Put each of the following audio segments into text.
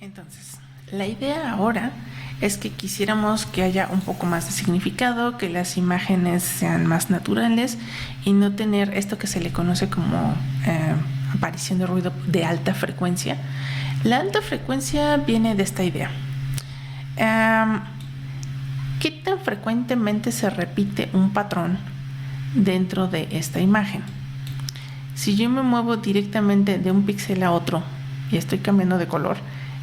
Entonces, la idea ahora es que quisiéramos que haya un poco más de significado, que las imágenes sean más naturales y no tener esto que se le conoce como aparición de ruido de alta frecuencia. La alta frecuencia viene de esta idea. ¿Qué tan frecuentemente se repite un patrón dentro de esta imagen? Si yo me muevo directamente de un píxel a otro y estoy cambiando de color,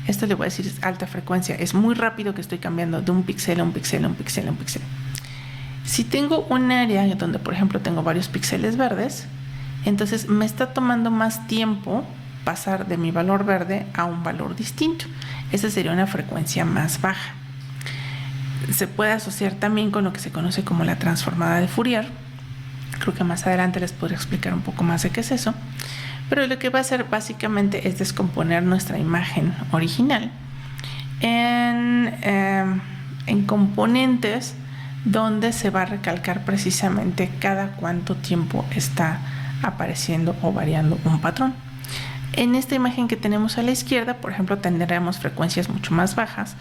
esto le voy a decir es alta frecuencia. Es muy rápido que estoy cambiando de un píxel a un píxel a un píxel a un píxel. Si tengo un área donde, por ejemplo, tengo varios píxeles verdes, entonces me está tomando más tiempo pasar de mi valor verde a un valor distinto. Esa sería una frecuencia más baja. Se puede asociar también con lo que se conoce como la transformada de Fourier. Creo que más adelante les podré explicar un poco más de qué es eso. Pero lo que va a hacer básicamente es descomponer nuestra imagen original en componentes donde se va a recalcar precisamente cada cuánto tiempo está apareciendo o variando un patrón. En esta imagen que tenemos a la izquierda, por ejemplo, tendremos frecuencias mucho más bajas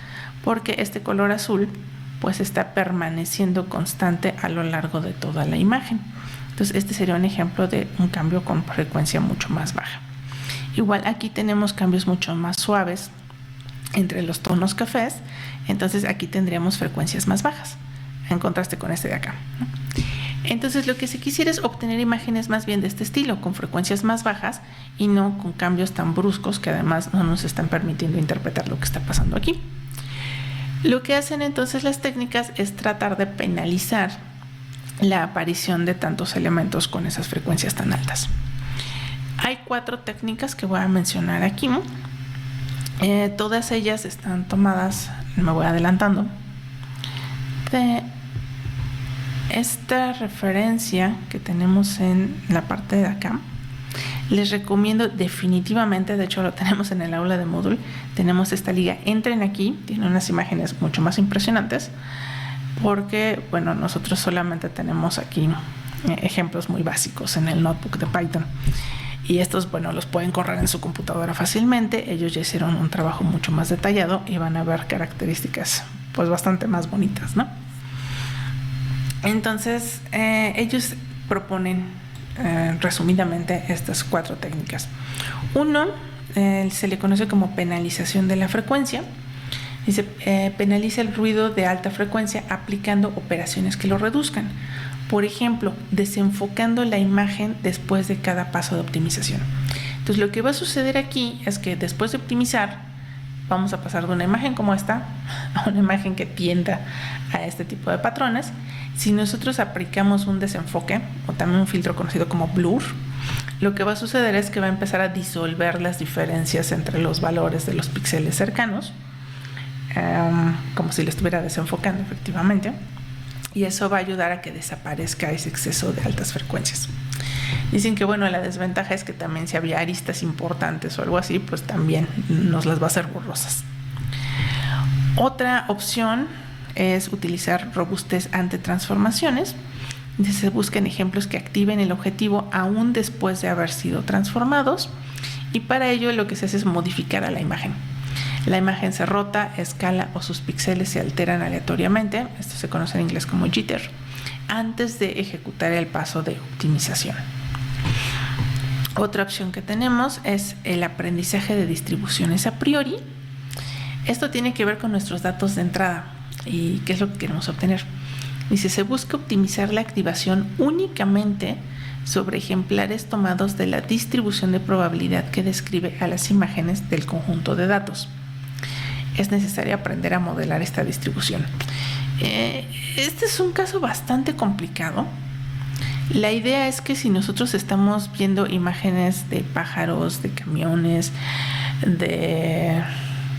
porque este color azul pues está permaneciendo constante a lo largo de toda la imagen. Entonces este sería un ejemplo de un cambio con frecuencia mucho más baja. Igual aquí tenemos cambios mucho más suaves entre los tonos cafés, entonces aquí tendríamos frecuencias más bajas, en contraste con este de acá, ¿no? Entonces lo que se quisiera es obtener imágenes más bien de este estilo, con frecuencias más bajas y no con cambios tan bruscos que además no nos están permitiendo interpretar lo que está pasando aquí. Lo que hacen entonces las técnicas es tratar de penalizar la aparición de tantos elementos con esas frecuencias tan altas. Hay 4 técnicas que voy a mencionar aquí. Todas ellas están tomadas, me voy adelantando, de esta referencia que tenemos en la parte de acá. Les recomiendo definitivamente, de hecho lo tenemos en el aula de Moodle, tenemos esta liga, entren aquí, tiene unas imágenes mucho más impresionantes, porque bueno, nosotros solamente tenemos aquí ejemplos muy básicos en el notebook de Python y estos, bueno, los pueden correr en su computadora fácilmente. Ellos ya hicieron un trabajo mucho más detallado y van a ver características pues bastante más bonitas, ¿no? Entonces ellos proponen resumidamente estas 4 técnicas. Uno se le conoce como penalización de la frecuencia. Dice, penaliza el ruido de alta frecuencia aplicando operaciones que lo reduzcan. Por ejemplo, desenfocando la imagen después de cada paso de optimización. Entonces, lo que va a suceder aquí es que después de optimizar, vamos a pasar de una imagen como esta a una imagen que tienda a este tipo de patrones. Si nosotros aplicamos un desenfoque o también un filtro conocido como blur, lo que va a suceder es que va a empezar a disolver las diferencias entre los valores de los píxeles cercanos, como si le estuviera desenfocando efectivamente, y eso va a ayudar a que desaparezca ese exceso de altas frecuencias. Dicen que bueno, la desventaja es que también si había aristas importantes o algo así, pues también nos las va a hacer borrosas. Otra opción es utilizar robustez ante transformaciones. Se buscan ejemplos que activen el objetivo aún después de haber sido transformados, y para ello lo que se hace es modificar a la imagen. La imagen se rota, escala o sus píxeles se alteran aleatoriamente, esto se conoce en inglés como jitter, antes de ejecutar el paso de optimización. Otra opción que tenemos es el aprendizaje de distribuciones a priori. Esto tiene que ver con nuestros datos de entrada y qué es lo que queremos obtener. Dice, se busca optimizar la activación únicamente sobre ejemplares tomados de la distribución de probabilidad que describe a las imágenes del conjunto de datos. Es necesario aprender a modelar esta distribución. Este es un caso bastante complicado. La idea es que si nosotros estamos viendo imágenes de pájaros, de camiones, de,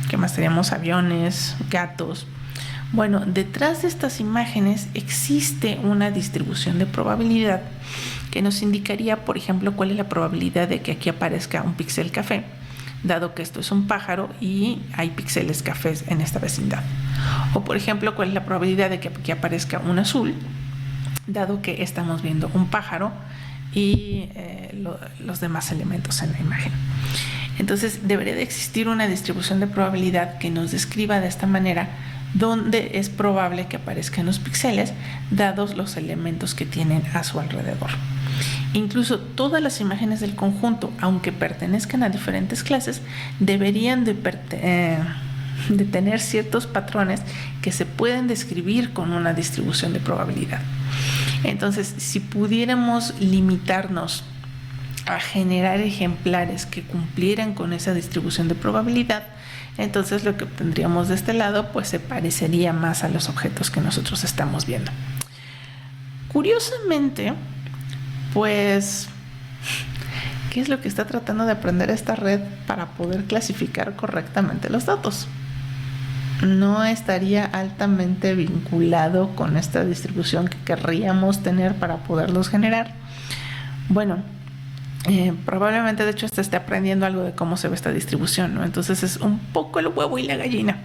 ¿qué más tenemos? Aviones, gatos. Bueno, detrás de estas imágenes existe una distribución de probabilidad que nos indicaría, por ejemplo, cuál es la probabilidad de que aquí aparezca un píxel café, dado que esto es un pájaro y hay píxeles cafés en esta vecindad. O, por ejemplo, cuál es la probabilidad de que aquí aparezca un azul, dado que estamos viendo un pájaro y los demás elementos en la imagen. Entonces debería de existir una distribución de probabilidad que nos describa de esta manera dónde es probable que aparezcan los píxeles dados los elementos que tienen a su alrededor. Incluso todas las imágenes del conjunto, aunque pertenezcan a diferentes clases, deberían de tener ciertos patrones que se pueden describir con una distribución de probabilidad. Entonces, si pudiéramos limitarnos a generar ejemplares que cumplieran con esa distribución de probabilidad, entonces lo que obtendríamos de este lado pues se parecería más a los objetos que nosotros estamos viendo. Curiosamente, pues, ¿qué es lo que está tratando de aprender esta red para poder clasificar correctamente los datos? ¿No estaría altamente vinculado con esta distribución que querríamos tener para poderlos generar? Bueno, probablemente de hecho esté aprendiendo algo de cómo se ve esta distribución, ¿no? Entonces es un poco el huevo y la gallina.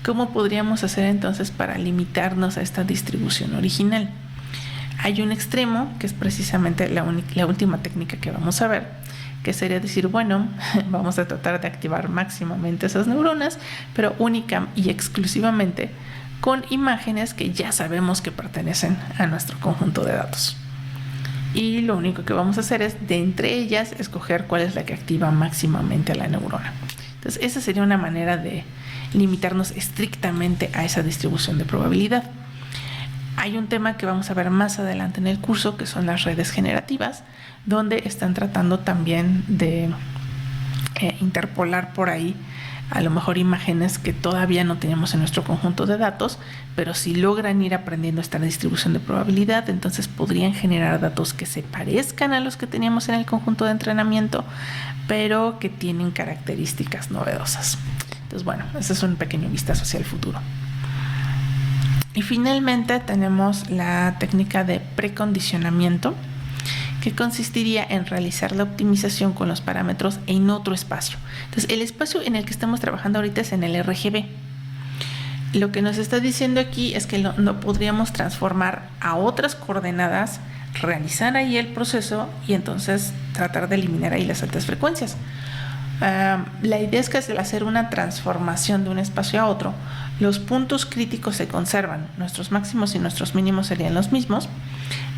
¿Cómo podríamos hacer entonces para limitarnos a esta distribución original? Hay un extremo que es precisamente la última técnica que vamos a ver, que sería decir, bueno, vamos a tratar de activar máximamente esas neuronas, pero única y exclusivamente con imágenes que ya sabemos que pertenecen a nuestro conjunto de datos. Y lo único que vamos a hacer es, de entre ellas, escoger cuál es la que activa máximamente a la neurona. Entonces, esa sería una manera de limitarnos estrictamente a esa distribución de probabilidad. Hay un tema que vamos a ver más adelante en el curso, que son las redes generativas, donde están tratando también de interpolar por ahí a lo mejor imágenes que todavía no teníamos en nuestro conjunto de datos, pero si logran ir aprendiendo esta distribución de probabilidad, entonces podrían generar datos que se parezcan a los que teníamos en el conjunto de entrenamiento, pero que tienen características novedosas. Entonces, bueno, ese es un pequeño vistazo hacia el futuro. Y finalmente tenemos la técnica de precondicionamiento, que consistiría en realizar la optimización con los parámetros en otro espacio. Entonces, el espacio en el que estamos trabajando ahorita es en el RGB. Lo que nos está diciendo aquí es que no podríamos transformar a otras coordenadas, realizar ahí el proceso y entonces tratar de eliminar ahí las altas frecuencias. La idea es que al hacer una transformación de un espacio a otro, los puntos críticos se conservan, nuestros máximos y nuestros mínimos serían los mismos,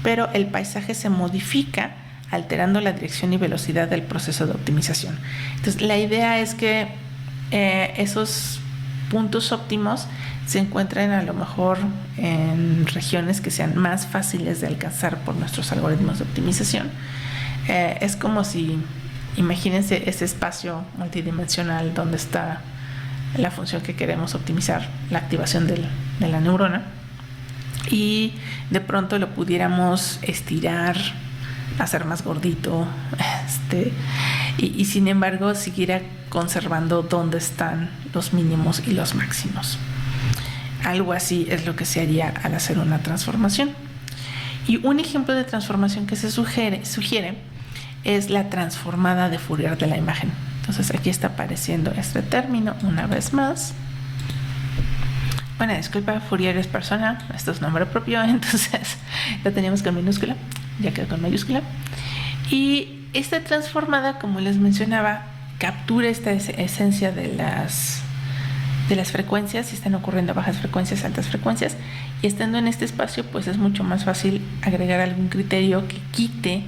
pero el paisaje se modifica alterando la dirección y velocidad del proceso de optimización. Entonces, la idea es que esos puntos óptimos se encuentren a lo mejor en regiones que sean más fáciles de alcanzar por nuestros algoritmos de optimización. Es como si, imagínense ese espacio multidimensional donde está la función que queremos optimizar, la activación de la neurona, y de pronto lo pudiéramos estirar, hacer más gordito, y sin embargo siguiera conservando dónde están los mínimos y los máximos. Algo así es lo que se haría al hacer una transformación. Y un ejemplo de transformación que se sugiere es la transformada de Fourier de la imagen. Entonces aquí está apareciendo este término una vez más. Bueno, disculpa, Fourier es persona, esto es nombre propio, entonces la teníamos con minúscula, ya quedó con mayúscula. Y esta transformada, como les mencionaba, captura esta esencia de las frecuencias, si están ocurriendo bajas frecuencias, altas frecuencias, y estando en este espacio, pues es mucho más fácil agregar algún criterio que quite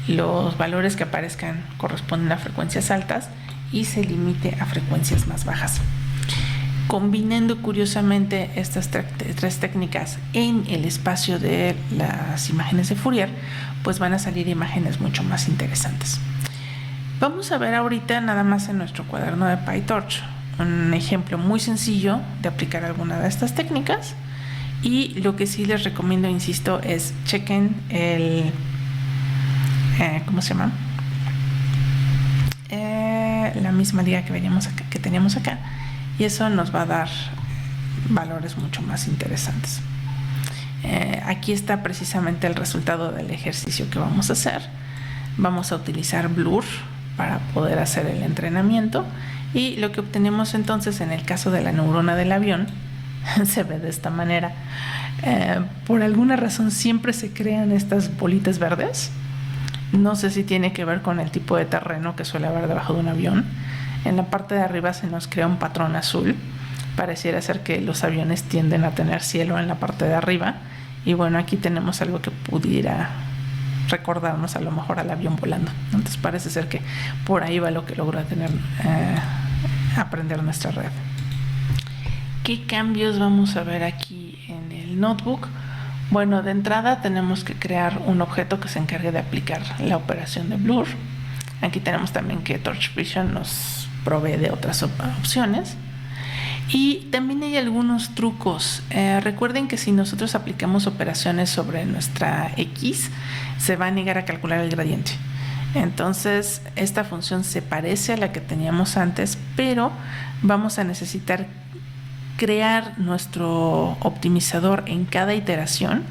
los valores que aparezcan corresponden a frecuencias altas y se limite a frecuencias más bajas. Combinando curiosamente estas tres técnicas en el espacio de las imágenes de Fourier, pues van a salir imágenes mucho más interesantes. Vamos a ver ahorita nada más en nuestro cuaderno de PyTorch un ejemplo muy sencillo de aplicar alguna de estas técnicas, y lo que sí les recomiendo, insisto, es chequen el ¿cómo se llama? La misma liga que teníamos acá, y eso nos va a dar valores mucho más interesantes. Aquí está precisamente el resultado del ejercicio que vamos a hacer. Vamos a utilizar Blur para poder hacer el entrenamiento, y lo que obtenemos entonces en el caso de la neurona del avión se ve de esta manera. Por alguna razón siempre se crean estas bolitas verdes, No sé si tiene que ver con el tipo de terreno que suele haber debajo de un avión. En la parte de arriba se nos crea un patrón azul. Pareciera ser que los aviones tienden a tener cielo en la parte de arriba. Y bueno, aquí tenemos algo que pudiera recordarnos a lo mejor al avión volando. Entonces parece ser que por ahí va lo que logró aprender nuestra red. ¿Qué cambios vamos a ver aquí en el notebook? Bueno, de entrada tenemos que crear un objeto que se encargue de aplicar la operación de blur. Aquí tenemos también que Torch Vision nos provee de otras opciones. Y también hay algunos trucos. Recuerden que si nosotros aplicamos operaciones sobre nuestra X, se va a negar a calcular el gradiente. Entonces, esta función se parece a la que teníamos antes, pero vamos a necesitar crear nuestro optimizador en cada iteración,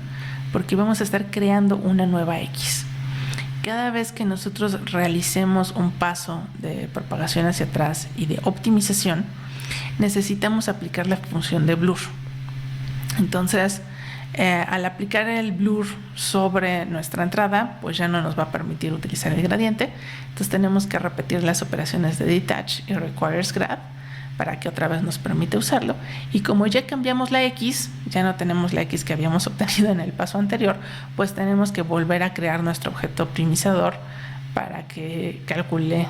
porque vamos a estar creando una nueva X. Cada vez que nosotros realicemos un paso de propagación hacia atrás y de optimización, necesitamos aplicar la función de blur. Entonces, al aplicar el blur sobre nuestra entrada, pues ya no nos va a permitir utilizar el gradiente. Entonces tenemos que repetir las operaciones de detach y requires grad para que otra vez nos permita usarlo. Y como ya cambiamos la X, ya no tenemos la X que habíamos obtenido en el paso anterior, pues tenemos que volver a crear nuestro objeto optimizador para que calcule,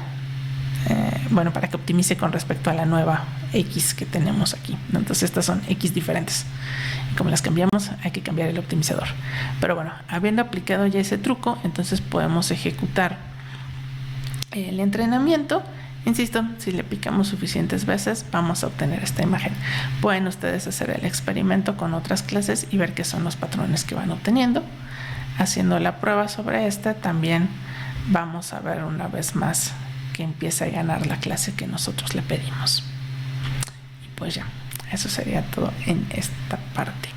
para que optimice con respecto a la nueva X que tenemos aquí. Entonces estas son X diferentes. Y como las cambiamos, hay que cambiar el optimizador. Pero bueno, habiendo aplicado ya ese truco, entonces podemos ejecutar el entrenamiento. Insisto, si le picamos suficientes veces, vamos a obtener esta imagen. Pueden ustedes hacer el experimento con otras clases y ver qué son los patrones que van obteniendo. Haciendo la prueba sobre esta, también vamos a ver una vez más que empieza a ganar la clase que nosotros le pedimos. Y pues ya, eso sería todo en esta parte.